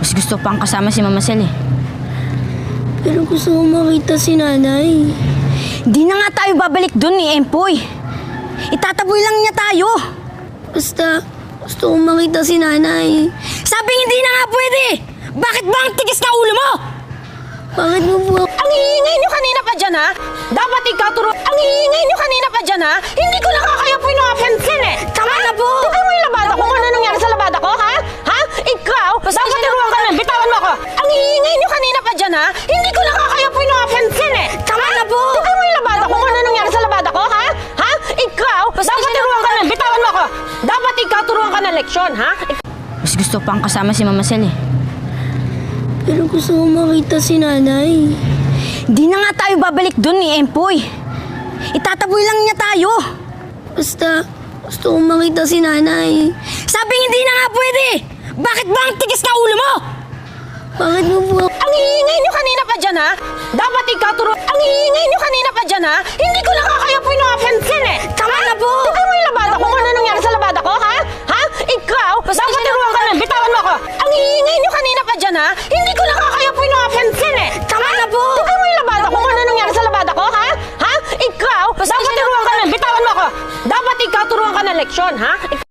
Mas gusto pang kasama si Mama Sel eh. Pero gusto ko makita si nanay. Di na nga tayo babalik dun ni Empoy. Itataboy lang niya tayo. Basta, gusto ko makita si nanay. Sabing hindi na nga pwede. Bakit ba ang tigas na ulo mo? Bakit mo po Ang hiingay niyo kanina pa dyan, ha? Dapat ikaw turo... Ang hiingay niyo kanina pa dyan, ha? Hindi ko nakakaya po yung nakapansin, eh! Tama na po! Tignan mo yung labada ko, kung ano nangyari sa labada ko, ha? Ha? Ikaw? Dapat turuan ka na, bitawan mo ako! Ang hiingay niyo kanina pa dyan, ha? Hindi ko nakakaya po yung nakapansin, eh! Tama na po! Tignan mo yung labada ko, kung ano nangyari sa labada ko, ha? Ha? Ikaw? Dapat turuan ka na, bitawan mo ako! Dapat ikaw turuan ka ng leksyon, ha? Mas gusto pang kasama si Mama Sel eh. Pero gusto ko makita si nanay. Di na nga tayo babalik dun ni Empoy. Itataboy lang niya tayo. Basta, gusto ko makita si nanay. Sabing hindi na nga pwede. Bakit ba ang tigas na ulo mo? Bakit mo po Ang hiingay niyo kanina pa dyan, ha? Dapat ikaw turo... Ang hiingay niyo kanina pa dyan, ha? Hindi ko nakakaya po yung nakapansin, eh! Tama na po! Tignan mo yung labada ko, kung ano nangyari sa labada ko, ha? Ha? Ikaw? Dapat turuan ka na, bitawan mo ako! Ang hiingay niyo kanina pa dyan, ha? Hindi ko nakakaya po yung nakapansin, eh! Tama na po! Tignan mo yung labada ko, kung ano nangyari sa labada ko, ha? Ha? Ikaw? Dapat turuan ka na, bitawan mo ako! Dapat ikaw turuan ka ng leksyon, ha?